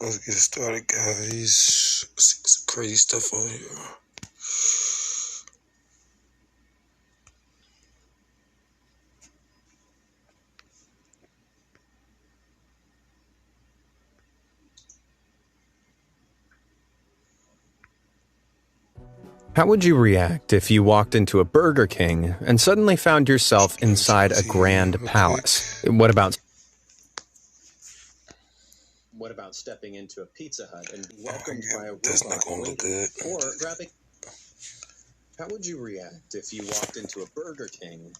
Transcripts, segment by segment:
Let's get started, guys. Some crazy stuff on here. How would you react if you walked into a Burger King and suddenly found yourself inside a grand palace? What about stepping into a Pizza Hut and being welcomed by a robot waiter? Or grabbing... How would you react if you walked into a Burger King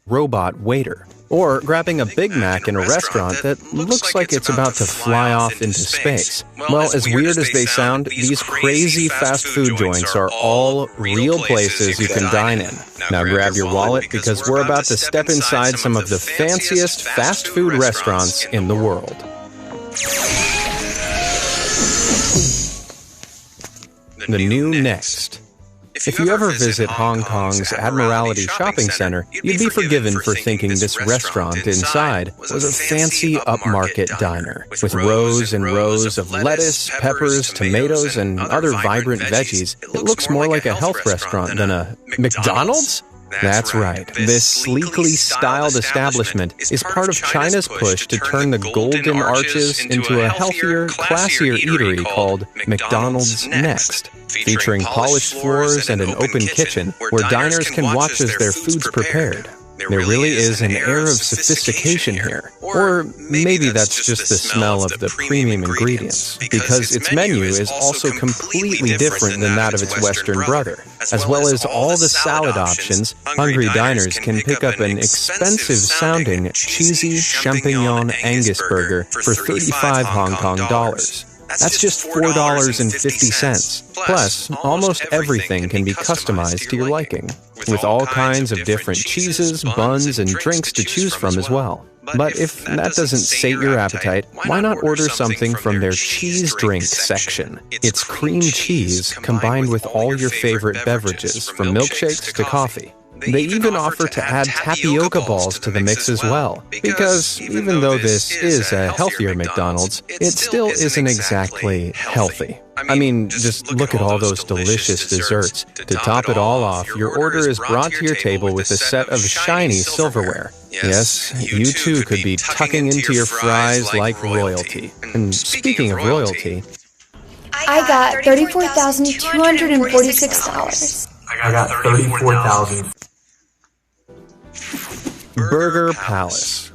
robot waiter? Or grabbing a Big Mac in a restaurant that looks like it's about to fly off into space? Well, as weird as they sound, these crazy fast food joints are all real places you can dine in. Now grab your wallet because we're about to step inside some of the fanciest fast food restaurants in the world. The new Next. If you ever visit Hong Kong's Admiralty Shopping Center, you'd be forgiven for thinking this restaurant inside was a fancy upmarket diner, with rows and rows of lettuce, peppers, tomatoes, and other vibrant veggies. It looks more like a health restaurant than a McDonald's? That's right. This sleekly styled establishment is part of China's push to turn the Golden Arches into a healthier, classier eatery called McDonald's Next, featuring polished floors and an open kitchen where diners can watch as their food's prepared. There really is an air of sophistication here. Or maybe that's just the smell of the premium ingredients, because its menu is also completely different than that of its Western brother. As well as all the salad options, hungry diners can pick up an expensive-sounding, cheesy champignon Angus burger for 35 Hong Kong dollars. That's just $4.50. Plus, almost everything can be customized to your liking, with all kinds of different cheeses, buns, and drinks to choose from as well. But if that doesn't sate your appetite, why not order something from their cheese drink section? It's cream cheese combined with all your favorite beverages, from milkshakes to coffee. They even offer to add tapioca balls to the mix as well, because even though this is a healthier McDonald's, it still isn't exactly healthy. I mean, just look at all those delicious desserts. To top it all off, your order is brought to your table with a set of shiny silverware. Yes, you too could be tucking into your fries like royalty. And speaking of royalty, I got $34,246. I got $34,000. Burger Palace.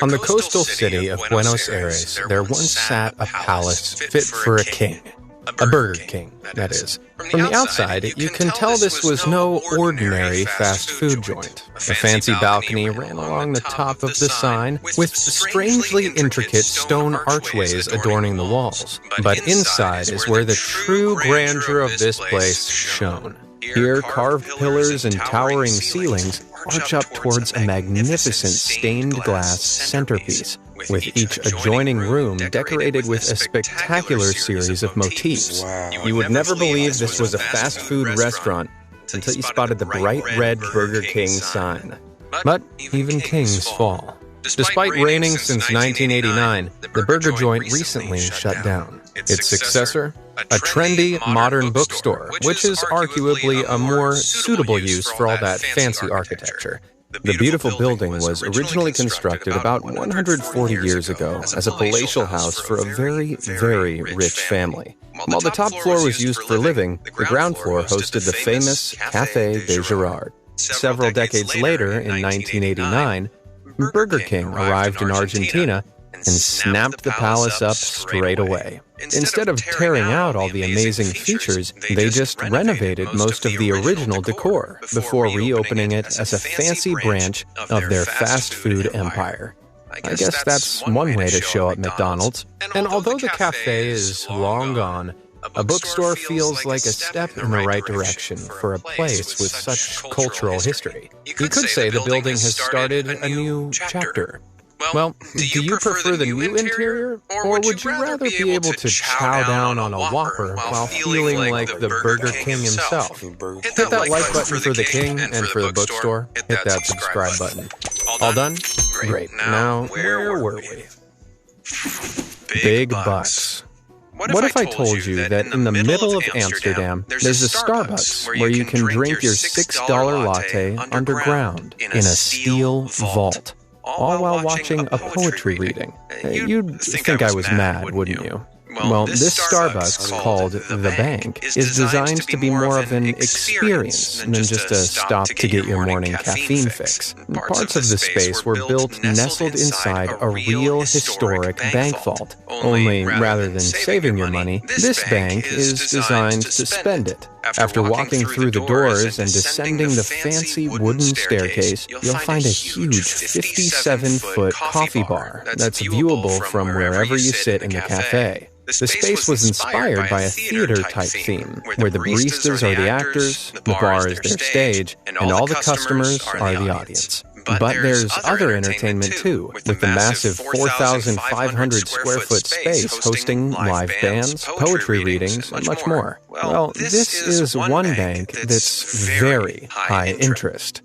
On the coastal city of Buenos Aires, there once sat a palace fit for a king. A Burger King, that is. From the outside, you can tell this was no ordinary fast food joint. A fancy balcony ran along the top of the sign, with strangely intricate stone archways adorning the walls. But inside is where the true grandeur of this place shone. Here, carved pillars and towering ceilings arch up towards a magnificent stained glass centerpiece, with each adjoining room decorated with a spectacular series of motifs. You would never believe this was a fast food restaurant until you spotted the bright red Burger King sign. But even kings fall. Despite reigning since 1989, the burger joint recently shut down. Its successor? A trendy, modern bookstore, which is arguably a more suitable use for all that fancy architecture. The beautiful building was originally constructed about 140 years ago as a palatial house for a very, very rich family. While the top floor was used for living, the ground floor hosted the famous Café de Girard. Several decades later, in 1989, Burger King arrived in Argentina and snapped the palace up straight away. Instead of tearing out all the amazing features, they just renovated most of the original decor before reopening it as a fancy branch of their fast food empire. I guess that's one way to show up McDonald's. And although the cafe is long gone, a bookstore feels like a step in the right direction for a place with such cultural history. You could say the building has started a new chapter. Well, do you prefer the new interior, or would you rather be able to chow down on a Whopper while feeling like the Burger King himself? Hit that like button for the King, and for the bookstore, hit that subscribe button. All done? Great. Now, where were we? Big bucks. What if I told you that in the middle of Amsterdam, there's a Starbucks where you can drink your $6 latte underground in a steel vault, all while watching a poetry reading? You'd think I was mad, wouldn't you? Well, this Starbucks, called The Bank, is designed to be more of an experience than just a stop to get your morning caffeine fix. Parts of the space were built nestled inside a real historic bank vault. Only, rather than saving your money, this bank is designed to spend it. After walking through the doors and descending the fancy wooden staircase, you'll find a huge 57-foot coffee bar that's viewable from wherever you sit in the cafe. The space was inspired by a theater-type theme, where the baristas are the actors, the bar is their stage, and all the customers are the audience. But there's other entertainment too, with the massive 4,500 square foot space hosting live bands, poetry readings, and much more. Well, this is one bank that's very high interest.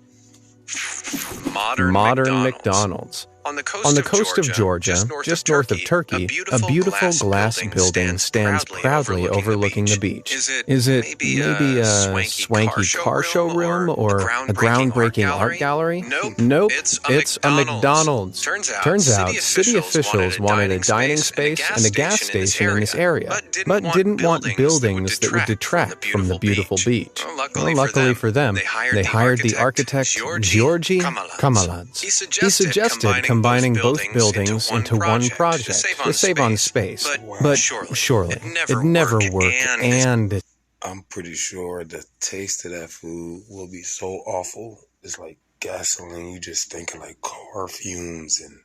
Modern McDonald's. On the coast of Georgia, just north of Turkey, a beautiful glass building stands proudly overlooking the beach. Is it maybe a swanky car showroom or a groundbreaking art gallery? Nope, it's a McDonald's. Turns out, city officials wanted a dining space and a gas station in this area, but didn't want buildings that would detract from the beautiful beach. Well, luckily for them, they hired the architect Georgi Kamaladze. He suggested combining both buildings into one project to save on space, but surely it never worked, and I'm pretty sure the taste of that food will be so awful. It's like gasoline. You just thinking like car fumes and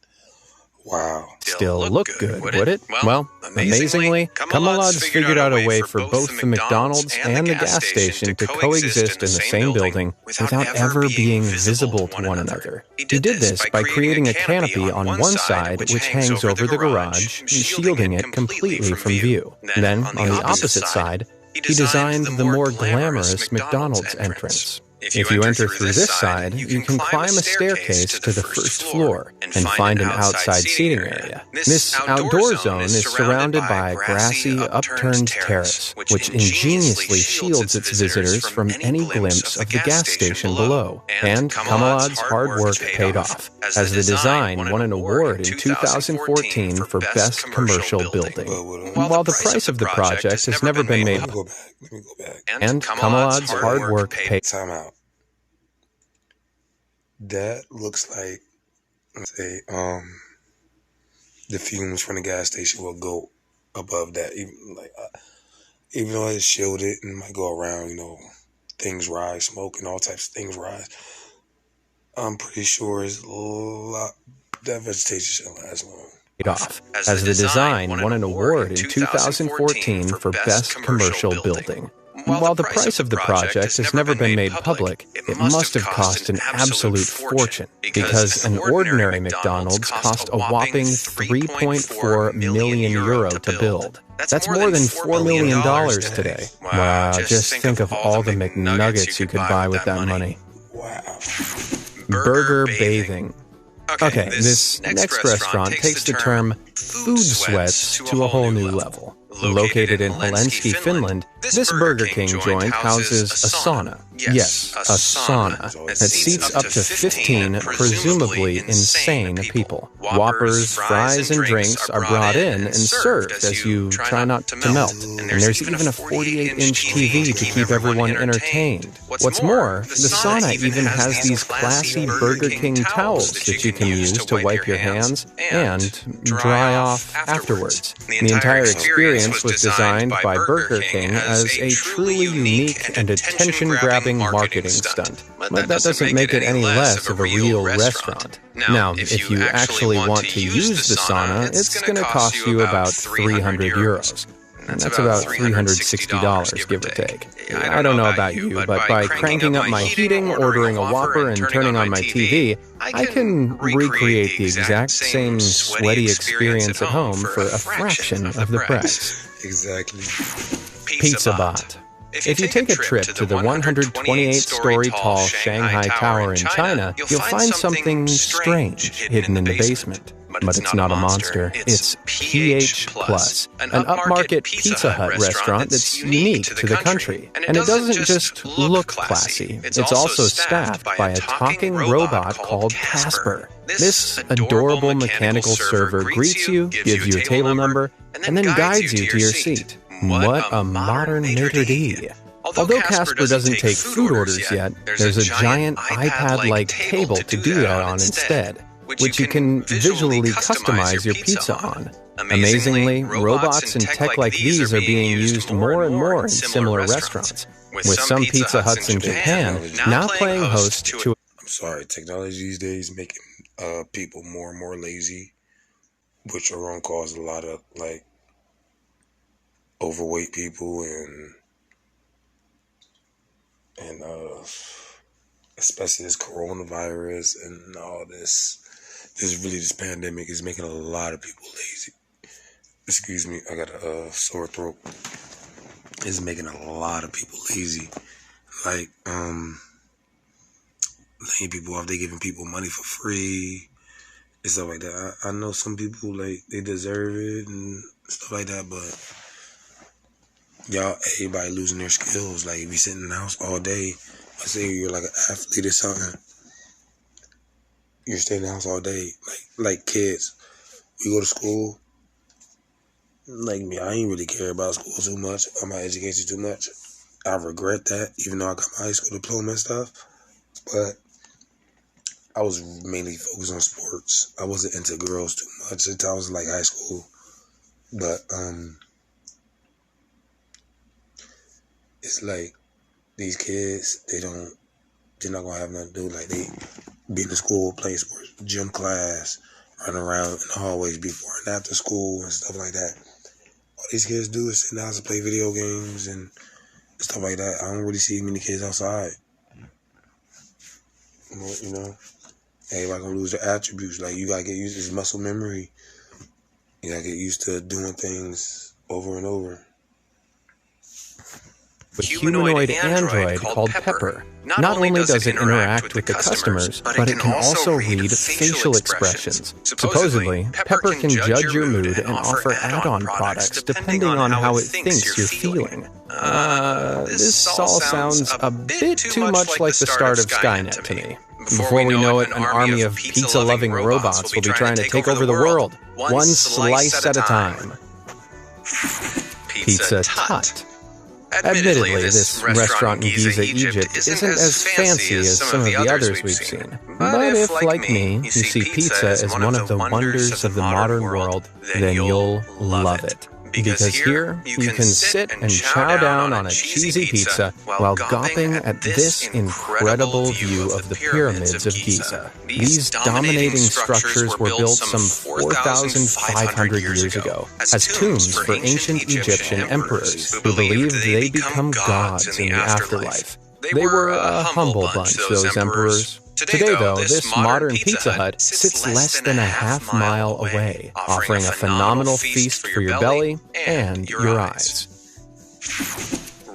wow. Still look good, would it? Well, amazingly, Kamaladze figured out a way for both the McDonald's and the gas station to coexist in the same building without ever being visible to one another. He did this by creating a canopy on one side which hangs over the garage, shielding it completely from view. Then, on the opposite side, he designed the more glamorous McDonald's entrance. If you enter through this side, you can climb a staircase to the first floor and find an outside seating area. This outdoor zone is surrounded by a grassy, upturned terrace, which ingeniously shields its visitors from any glimpse of the gas station below. And Kamaladze's hard work paid off, as the design won an award in 2014 for Best Commercial Building. While the price of the project has never been made public, and Kamaladze's hard work paid. Time out. That looks like, let's say, the fumes from the gas station will go above that. Even though it's shielded and might go around, things rise, smoke and all types of things rise. I'm pretty sure that vegetation shall last long. Off, as the design won an award in 2014 for Best Commercial Building. While the price of the project has never been made public, it must have cost an absolute fortune, because an ordinary McDonald's cost a whopping €3.4 million to build. That's more than $4 million today. Wow, just think of all the McNuggets you could buy with that money. Wow. Burger bathing. Okay, this next restaurant takes the term food sweats to a whole new level. Located in Helsinki, Finland, this Burger King joint houses a sauna. Yes, a sauna that seats up to 15 presumably insane people. Whoppers, fries, and drinks are brought in and served as you try not to melt. And there's even a 48-inch TV to keep everyone entertained. What's more, the sauna even has these classy Burger King towels that you can use to wipe your hands and dry off afterwards. The entire experience was designed by Burger King as a truly unique and attention-grabbing marketing stunt. But that doesn't make it any less of a real restaurant. Now, if you actually want to use the sauna, it's going to cost you about €300. And that's about $360, give or take. I don't know about you, but by cranking up my heating, ordering a Whopper, and turning on my TV, I can recreate the exact same sweaty experience at home for a fraction of the price. Exactly. Pizza Bot. If you take a trip to the 128-story tall Shanghai Tower in China, you'll find something strange hidden in the basement. but it's not a monster. It's PH Plus, an upmarket Pizza Hut restaurant that's unique to the country. And it doesn't just look classy. It's also staffed by a talking robot called Casper. This adorable mechanical server greets you, gives you a table number, and then guides you to your seat. What a modern maitre d'. Although Casper doesn't take food orders yet, there's a giant iPad-like table to do that on instead, which you can visually customize your pizza on. Amazingly, robots and tech like these are being used more and more in similar restaurants, with some Pizza Huts in Japan now playing host to... I'm sorry, technology these days making people more and more lazy, which are going to cause a lot of, like, overweight people and especially this coronavirus and all this pandemic is making a lot of people lazy. Excuse me, I got a sore throat. It's making a lot of people lazy. Like, laying people off, they giving people money for free and stuff like that. I know some people, like, they deserve it and stuff like that, but everybody losing their skills. Like, if you sit in the house all day, let's say you're like an athlete or something, you're staying in the house all day. Like kids, we go to school. Like me, I ain't really care about school too much, or my education too much. I regret that, even though I got my high school diploma and stuff. But I was mainly focused on sports. I wasn't into girls too much until I was like high school. But it's like these kids, they're not gonna have nothing to do. Like, they be in the school playing sports, gym class, running around in the hallways before and after school and stuff like that. All these kids do is sit in the house and play video games and stuff like that. I don't really see many kids outside. You know, everybody gonna lose their attributes. Like, you gotta get used to this muscle memory. You gotta get used to doing things over and over. A humanoid android called Pepper. Not only does it interact with the customers, but it can also read facial expressions. Supposedly, Pepper can judge your mood and offer add-on products depending on how it thinks you're feeling. This all sounds a bit too much like the start of Skynet to me. Before we know it, an army of pizza-loving robots will be trying to take over the world, one slice at a time. Pizza Hut. Admittedly, this restaurant in Giza, Egypt, isn't as fancy as some of the others we've seen. But if, like me, you see pizza as one of the wonders of the modern world, then you'll love it. Because here, you can sit and chow down on a cheesy pizza while gawping at this incredible view of the pyramids of Giza. These dominating structures were built some 4,500 years ago as tombs for ancient Egyptian emperors who believed they'd become gods in the afterlife. They were a humble bunch, those emperors. Today, though, this modern Pizza Hut sits less than a half-mile away, offering a phenomenal feast for your belly and your eyes.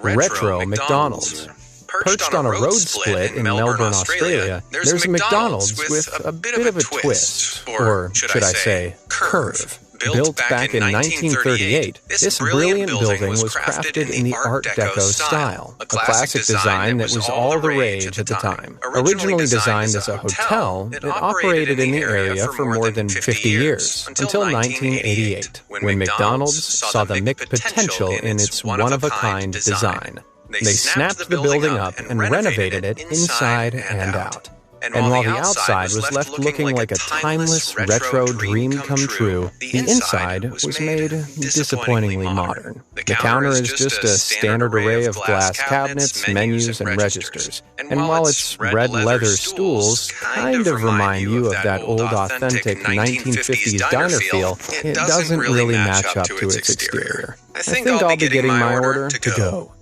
Retro McDonald's. Perched on a road split in Melbourne, Australia, there's a McDonald's with a bit of a twist, or should I say, curve. Built back in 1938, this brilliant building was crafted in the Art Deco style, a classic design that was all the rage at the time. Originally designed as a hotel, it operated in the area for more than 50 years, until 1988, when McDonald's saw the potential in its one-of-a-kind design. They snapped the building up and renovated it inside and out. And while the outside was left looking like a timeless retro dream come true, the inside was made disappointingly modern. The counter is just a standard array of glass cabinets, menus, and registers. And while its red leather stools kind of remind you of that old authentic 1950s diner feel, it doesn't really match up to its exterior. I think I'll be getting my order to go.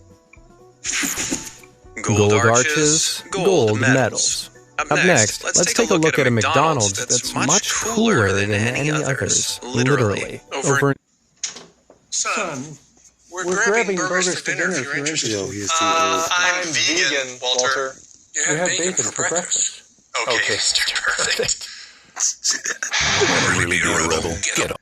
Gold arches, gold medals. Up next, let's take a look at a McDonald's that's much cooler than any others, literally. Son, we're grabbing burgers for dinner if you're interested. I'm vegan, Walter. We have bacon for breakfast. Okay, perfect. Really be a rebel. Get up.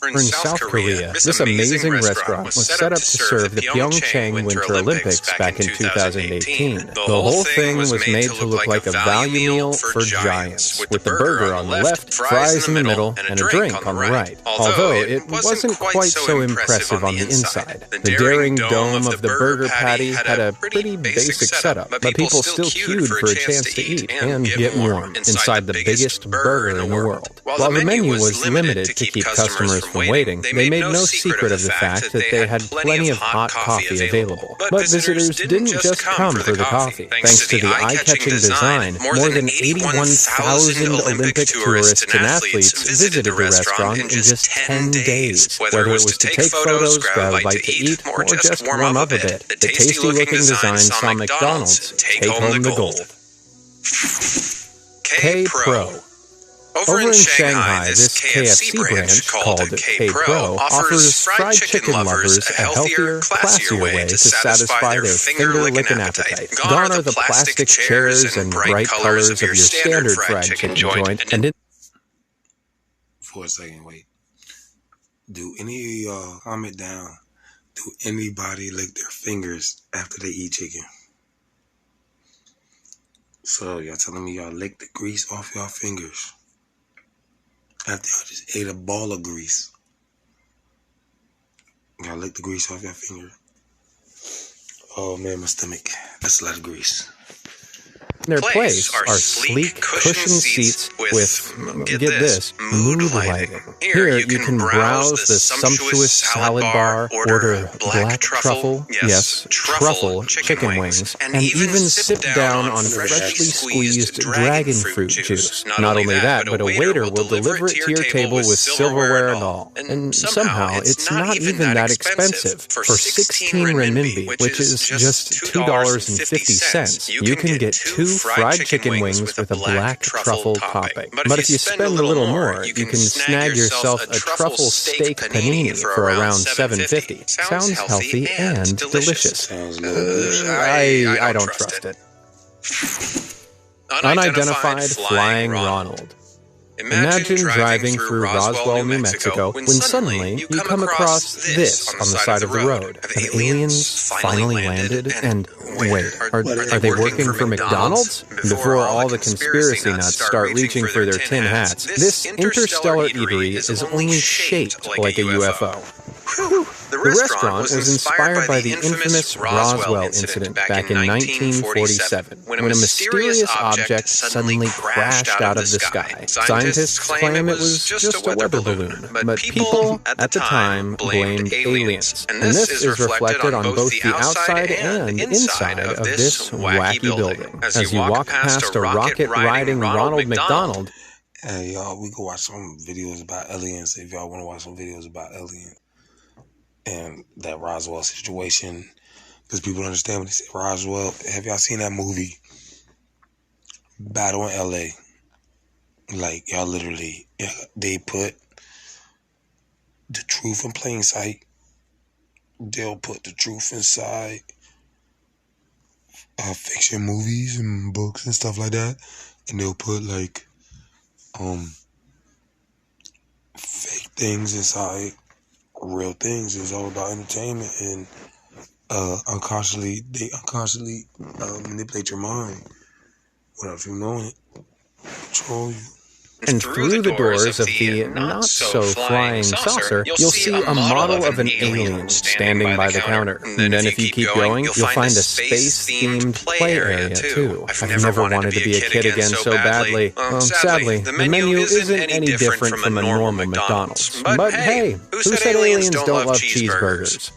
In South Korea, this amazing restaurant was set up to serve the Pyeongchang Winter Olympics back in 2018. The whole thing was made to look like a value meal for giants, with the burger on the left, fries in the middle, and a drink on the right. Although it wasn't quite so impressive on the inside. The daring dome of the burger patty had a pretty basic setup, but people still queued for a chance to eat and get warm inside the biggest burger in the world. While the menu was limited to keep customers from waiting, they made no secret of the fact that they had plenty of hot coffee available. But visitors didn't just come for the coffee. Thanks to the eye-catching design, more than 81,000 Olympic tourists and athletes visited the restaurant in just 10 days. Whether it was to take photos, grab a bite to eat, or just warm up a bit, the tasty-looking design saw McDonald's take home the gold. K-Pro. Over in Shanghai, this KFC branch, called K-Pro, offers fried chicken lovers a healthier, classier way to satisfy their finger-licking appetite. Gone are the plastic chairs and bright colors of your standard fried chicken joint, and For a second, wait. Do any of y'all comment down? Do anybody lick their fingers after they eat chicken? So y'all telling me y'all lick the grease off y'all fingers after y'all just ate a ball of grease? Y'all lick the grease off your finger? Oh man, my stomach. That's a lot of grease. Their place are sleek, cushioned seats with, get this, mood lighting. Here you can browse the sumptuous salad bar, order black truffle, yes, truffle chicken wings, and even sip down on freshly squeezed dragon fruit juice. Not only that, but a waiter will deliver it to your table with silverware and all. And somehow, it's not even that expensive. For 16 renminbi, which is just $2.50, you can get 2 fried chicken wings with a black truffle topping. But if you spend a little more, you can snag yourself a truffle steak panini for around $7.50. Sounds healthy and delicious. I don't trust it. Unidentified Flying Ronald. Imagine driving through Roswell, New Mexico, when suddenly you come across this on the side of the road. Have aliens finally landed? And wait, are they working for McDonald's? Before all the conspiracy nuts start reaching for their tin hats, this interstellar eatery is only shaped like a UFO. The restaurant was inspired by the infamous Roswell incident back in 1947, when a mysterious object suddenly crashed out of the sky. Scientists claim it was just a weather balloon, but people at the time blamed aliens. And this is reflected on both the outside and inside of this wacky building. As you walk past a rocket-riding Ronald McDonald... Hey, y'all, we can watch some videos about aliens if y'all want to watch some videos about aliens. And that Roswell situation, because people don't understand when they say Roswell. Have y'all seen that movie, Battle in L.A.? Like, y'all literally, they put the truth in plain sight. They'll put the truth inside fiction movies and books and stuff like that. And they'll put, like, fake things inside real things. It's all about entertainment, and they unconsciously manipulate your mind without you knowing it. Control you. And through the doors of the not-so-flying saucer, you'll see a model of an alien standing by the counter. And then if you keep going, you'll find a space-themed play area, too. I've never wanted to be a kid again so badly. Sadly, the menu isn't any different from a normal McDonald's. But hey, who said aliens don't love cheeseburgers?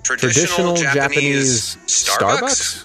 Traditional Japanese Starbucks?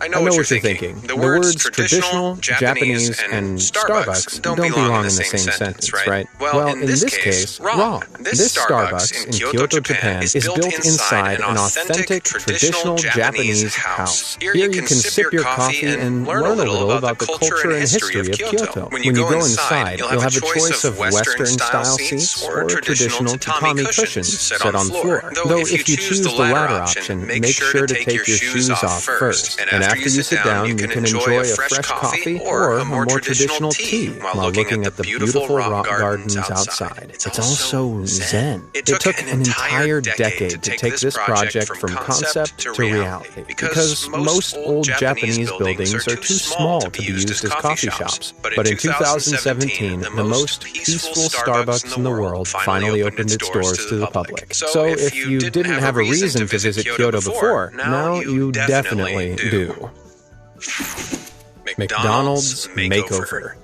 I know what you're thinking. The words traditional, Japanese, and Starbucks don't belong in the same sentence, right? Well, in this case, wrong. This Starbucks in Kyoto, Japan is built inside an authentic traditional Japanese house. Here you can sip your coffee and learn a little about the culture and history of Kyoto. When you go inside, you'll have a choice of Western-style seats or traditional tatami cushions set on the floor. Though if you choose the latter option, make sure to take your shoes off first. burgers. And after you sit down, you can enjoy a fresh coffee or a more traditional tea while looking at the beautiful rock gardens outside. It's also zen. It took an entire decade to take this project from concept to reality, because most old Japanese buildings are too small to be used as coffee shops. But in 2017, the most peaceful Starbucks in the world finally opened its doors to the public. So if you didn't have a reason to visit Kyoto before, now you definitely do. McDonald's Makeover.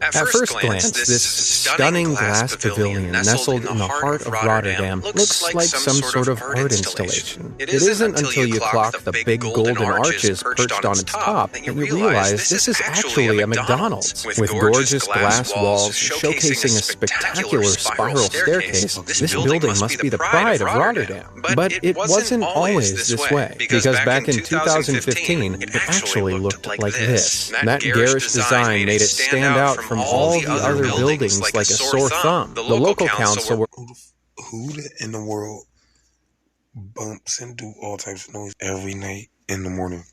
At first glance, this stunning glass pavilion nestled in the heart of Rotterdam looks like some sort of art installation. It isn't until you clock the big golden arches perched on its top that you realize this is actually a McDonald's. With gorgeous glass walls showcasing a spectacular spiral staircase, this building must be the pride of Rotterdam. But it wasn't always this way, because back in 2015, it actually looked like this. That garish design made it stand out from all the other buildings like a sore thumb. The local council were... Who in the world bumps and do all types of noise every night in the morning?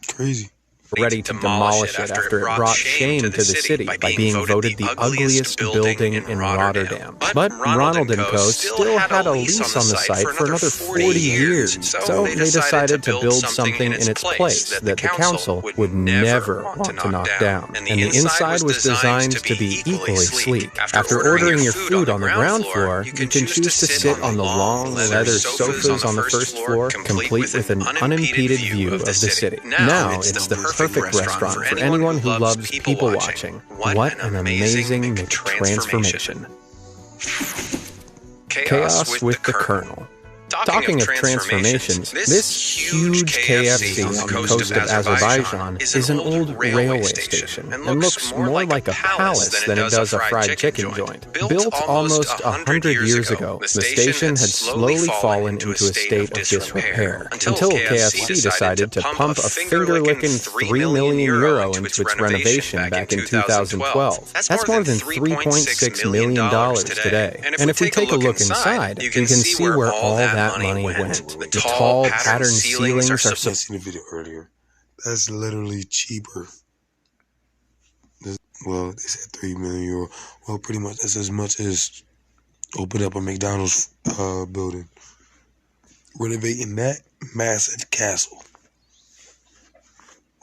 Crazy. Ready to demolish it after it brought shame to the city by being voted the ugliest building in Rotterdam. But Ronald & Co. still had a lease on the site for another 40 years, so they decided to build something in its place that the council would never want to knock down. And the inside was designed to be equally sleek. After ordering your food on the ground floor, you can choose to sit on the long leather sofas on the first floor, complete with an unimpeded view of the city. Now it's the perfect restaurant for anyone who loves people watching. What an amazing transformation. Chaos with the Colonel. Talking of transformations, this huge KFC on the coast of Azerbaijan is an old railway station and looks more like a palace than it does a fried chicken joint. Built almost 100 years ago, the station had slowly fallen into a state of disrepair until KFC decided to pump a finger-licking €3 million into its renovation back in 2012. That's more than $3.6 million today. And if we take a look inside, you can see where all that money went. The tall, patterned ceilings are... I seen the video earlier. That's literally cheaper. Well, they said €3 million. Well, pretty much that's as much as open up a McDonald's building. Renovating that massive castle.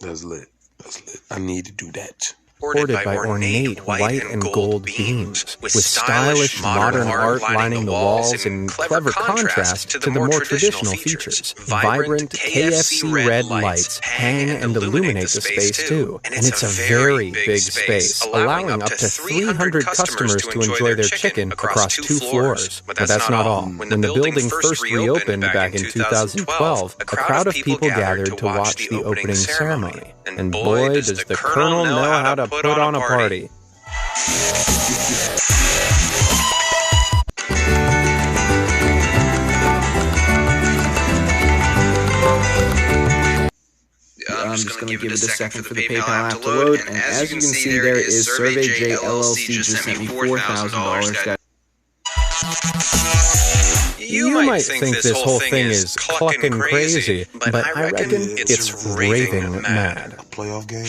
That's lit. That's lit. I need to do that. Supported by ornate white and gold beams, with stylish modern art lining the walls in clever contrast to the more traditional features. Vibrant KFC red lights hang and illuminate the space too, and it's a very big space, allowing up to 300 customers to enjoy their chicken across 2 floors. But that's not all. When the building first reopened back in 2012, a crowd of people gathered to watch the opening ceremony. And boy, does the Colonel know how to put on a party. I'm just going to give it a second for the PayPal app to load, and as you can see, there is Survey J LLC just sent me $4,000. You might think this whole thing is clucking crazy, but I reckon it's raving mad. A playoff game?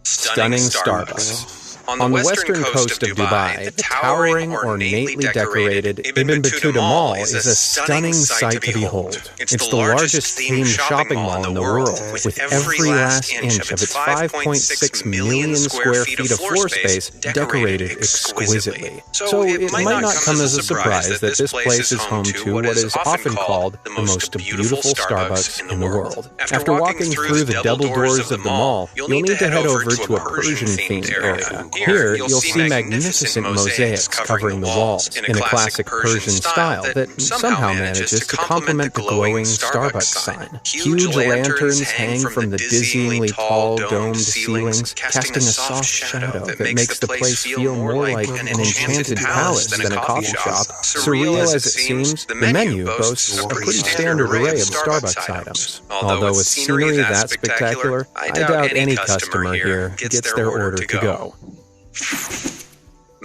Stunning Starbucks. On the western coast of Dubai, the towering, ornately decorated Ibn Battuta Mall is a stunning sight to behold. It's the largest themed shopping mall in the world, with every last inch of its 5.6 million square feet of floor space decorated exquisitely. So it might not come as a surprise that this place is home to what is often called the most beautiful Starbucks in the world. After walking through the double doors of the mall, you'll need to head over to a Persian-themed area. Here, you'll see magnificent mosaics covering the walls in a classic Persian style that somehow manages to complement the glowing Starbucks sign. Huge lanterns hang from the dizzyingly tall domed ceilings, casting a soft shadow that makes the place feel more like an enchanted palace than a coffee shop. Surreal as it seems, the menu boasts a pretty standard array of Starbucks items. Although with scenery that spectacular, I doubt any customer here gets their order to go.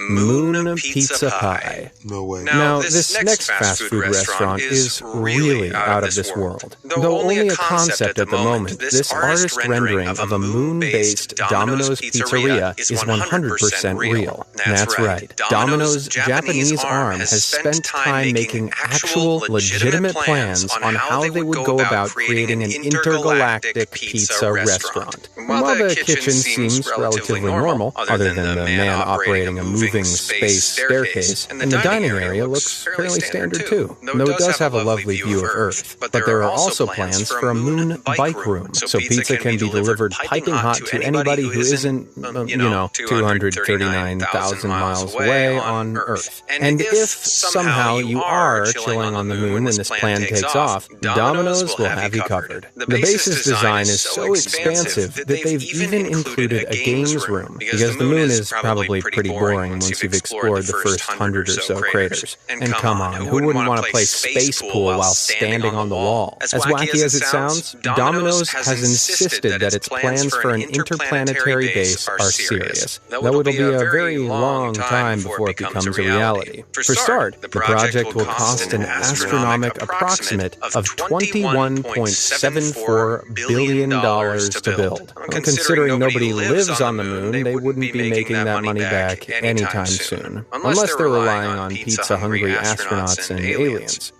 Moon Pizza Pie. No way. Now, this next fast food restaurant is really out of this world. Though only a concept at the moment, this artist rendering of a moon-based Domino's pizzeria is 100% real. That's right. Domino's Japanese arm has spent time making actual, legitimate plans on how they would go about creating an intergalactic pizza restaurant. While the kitchen seems relatively normal, other than the man operating a moving space staircase, and the dining area looks fairly standard too, though it does have a lovely view of Earth. But there are also plans for a moon bike room, so pizza can be delivered piping hot to anybody who isn't, 239,000 miles away on Earth. And if somehow you are chilling on the moon when this plan takes off, Domino's will have you covered. The base's design is so expansive that they've even included a games room, because the moon is probably pretty boring once you've explored the first 100 or so craters. And come on, who wouldn't want to play space pool while standing on the wall? As wacky as it sounds, Domino's has insisted that its plans for an interplanetary base are serious, though it'll be a very long time before it becomes a reality. For start, the project will cost an astronomical approximate of $21.74 billion to build. Considering nobody lives on the moon, they wouldn't be making that money back anytime soon, unless they're relying on pizza-hungry astronauts and aliens.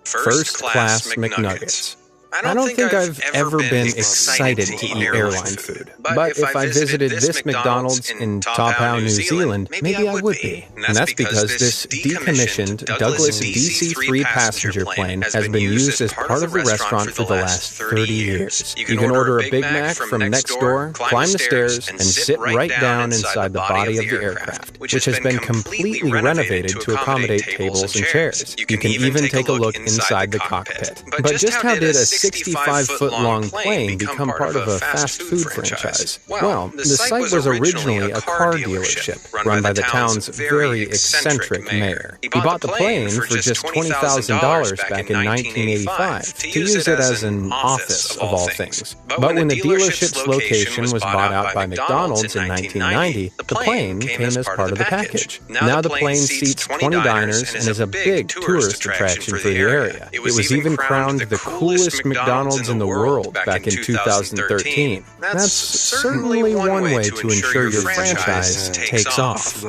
First-class McNuggets. I don't think I've ever been excited to eat airline food, but if I visited this McDonald's in Tapau, New Zealand, maybe I would be. And that's because this decommissioned Douglas DC-3 passenger plane has been used as part of the restaurant for the last 30 years. You can order a Big Mac from next door, climb the stairs, and sit right down inside the body of the aircraft, which has been completely renovated to accommodate tables and chairs. You can even take a look inside the cockpit. But just how did a 65-foot-long plane become part of a fast food franchise? Well, the site was originally a car dealership run by the town's very eccentric mayor. He bought the plane for just $20,000 back in 1985 to use it as an office, of all things. But when the dealership's location was bought out by McDonald's in 1990, the plane came as part of the package. Now the plane seats 20 diners and is a big tourist attraction for the area. It was even crowned the coolest McDonald's in the world back in 2013. That's certainly one way to ensure your franchise takes off.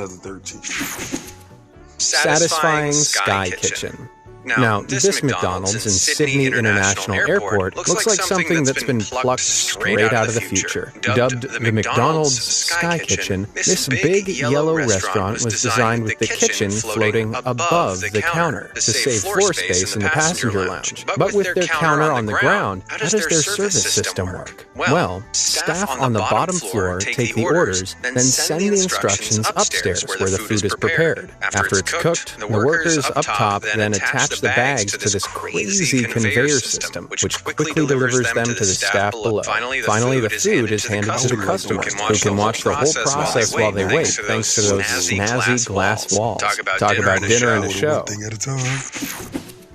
Satisfying Sky Kitchen. Now, this McDonald's in Sydney International Airport looks like something that's been plucked straight out of the future. Dubbed the McDonald's Sky Kitchen, this big yellow restaurant was designed with the kitchen floating above the counter to save floor space in the passenger lounge. But with their counter on the ground, how does their service system work? Well, staff on the bottom floor take the orders, then send the instructions upstairs where the food is prepared. After it's cooked, the workers up top then attach the bags to this crazy conveyor system, which quickly delivers them to the staff below. Finally, the food is handed to the customer, who can watch the whole process while they wait, thanks to those snazzy glass walls. Talk about dinner and a show.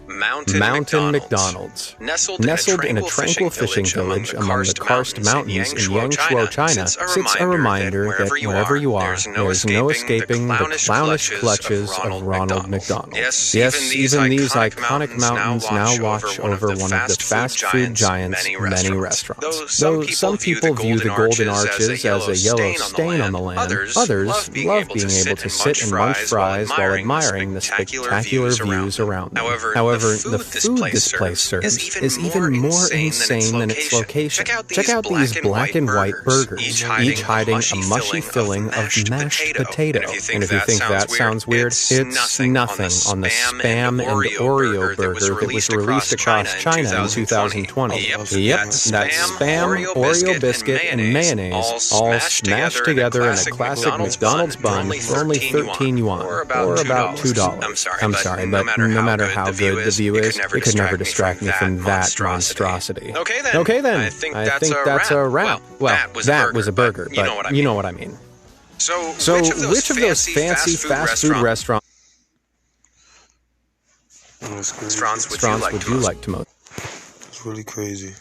Mountain McDonald's. Nestled in a tranquil fishing village among the Karst Mountains in Yangshuo, China, sits a reminder that wherever you are, there is no escaping the clownish clutches of Ronald McDonald. Yes, even these iconic mountains now watch over one of the fast food giant's many restaurants. Though some people view the Golden Arches as a yellow stain on the land, others love being able to sit and munch fries while admiring the spectacular views around them. However, the food this place serves is even more insane than its location. Check out these black and white burgers, each hiding a mushy filling of mashed potato. And if you think that sounds weird, it's nothing on the Spam and Oreo burger that was released across China in 2020. Yep, that Spam, Oreo biscuit, and mayonnaise all smashed together in a classic McDonald's bun for only 13 yuan, or about $2. I'm sorry, but no matter how good the view is, it could never distract me from that monstrosity. Okay then, I think that's a wrap. Well, that was a burger, but you know what I mean. So which of those fancy fast food restaurants would you like to most? It's really crazy.